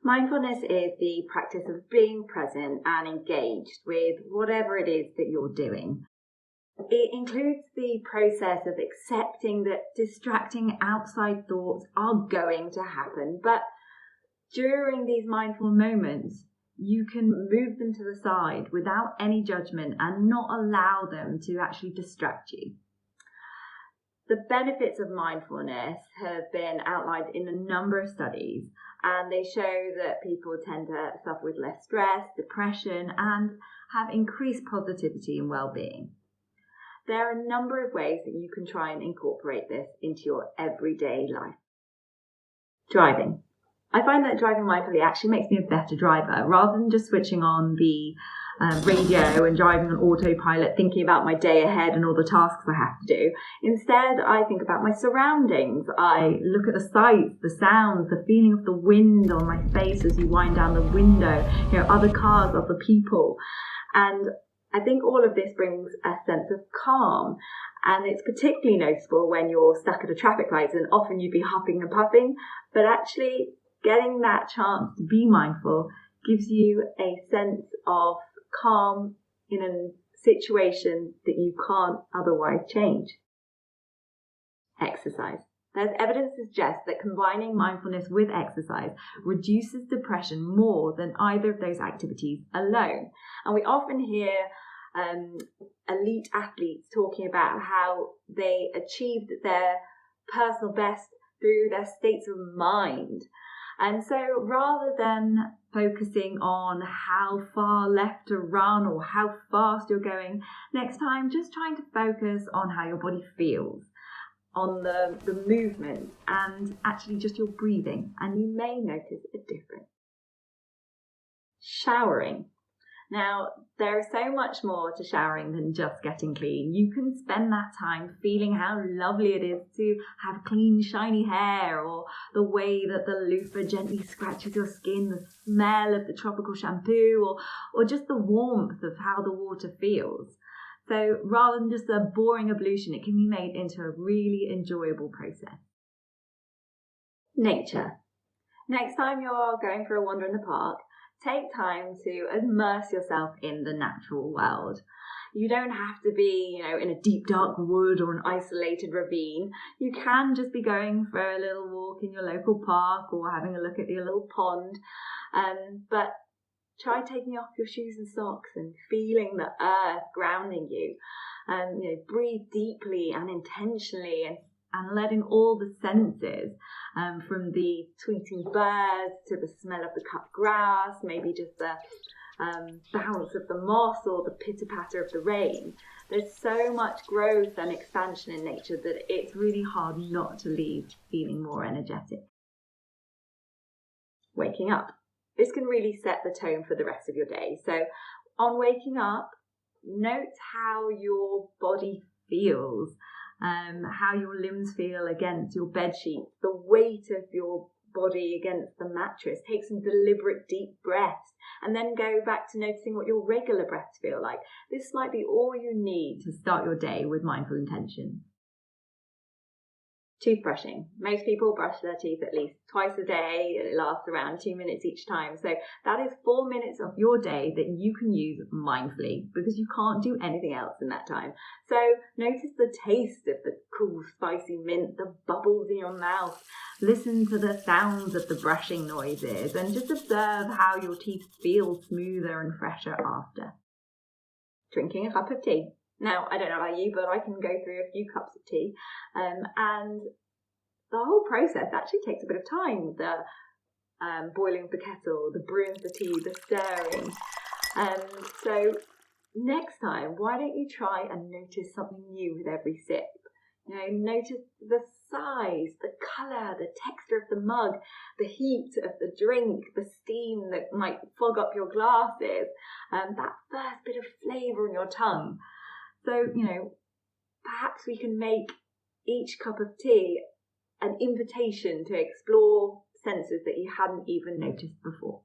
Mindfulness is the practice of being present and engaged with whatever it is that you're doing. It includes the process of accepting that distracting outside thoughts are going to happen, but during these mindful moments, you can move them to the side without any judgment and not allow them to actually distract you. The benefits of mindfulness have been outlined in a number of studies, and they show that people tend to suffer with less stress, depression, and have increased positivity and well-being. There are a number of ways that you can try and incorporate this into your everyday life. Driving. I find that driving mindfully actually makes me a better driver, rather than just switching on the radio and driving on autopilot, thinking about my day ahead and all the tasks I have to do. Instead, I think about my surroundings. I look at the sights, the sounds, the feeling of the wind on my face as you wind down the window, other cars, other people. And I think all of this brings a sense of calm. And it's particularly noticeable when you're stuck at a traffic light, and often you'd be huffing and puffing, but actually getting that chance to be mindful gives you a sense of calm in a situation that you can't otherwise change. Exercise. There's evidence to suggest that combining mindfulness with exercise reduces depression more than either of those activities alone. And we often hear elite athletes talking about how they achieved their personal best through their states of mind. And so rather than focusing on how far left to run or how fast you're going, next time just trying to focus on how your body feels, on the movement, and actually just your breathing, and you may notice a difference. Showering. Now, there is so much more to showering than just getting clean. You can spend that time feeling how lovely it is to have clean, shiny hair, or the way that the loofah gently scratches your skin, the smell of the tropical shampoo, or just the warmth of how the water feels. So rather than just a boring ablution, it can be made into a really enjoyable process. Nature. Next time you're going for a wander in the park, take time to immerse yourself in the natural world. You don't have to be, in a deep dark wood or an isolated ravine. You can just be going for a little walk in your local park or having a look at your little pond. But try taking off your shoes and socks and feeling the earth grounding you. Breathe deeply and intentionally and letting all the senses, from the tweeting birds to the smell of the cut grass, maybe just the bounce of the moss or the pitter-patter of the rain. There's so much growth and expansion in nature that it's really hard not to leave feeling more energetic. Waking up. This can really set the tone for the rest of your day. So on waking up, note how your body feels, how your limbs feel against your bedsheet, the weight of your body against the mattress. Take some deliberate deep breaths and then go back to noticing what your regular breaths feel like. This might be all you need to start your day with mindful intention. Toothbrushing. Most people brush their teeth at least twice a day. It lasts around 2 minutes each time. So that is 4 minutes of your day that you can use mindfully because you can't do anything else in that time. So notice the taste of the cool, spicy mint, the bubbles in your mouth. Listen to the sounds of the brushing noises and just observe how your teeth feel smoother and fresher after. Drinking a cup of tea. Now, I don't know about you, but I can go through a few cups of tea, and the whole process actually takes a bit of time. The boiling of the kettle, the brewing of the tea, the stirring. So next time, why don't you try and notice something new with every sip? Notice the size, the colour, the texture of the mug, the heat of the drink, the steam that might fog up your glasses, that first bit of flavour in your tongue. So, perhaps we can make each cup of tea an invitation to explore senses that you hadn't even noticed before.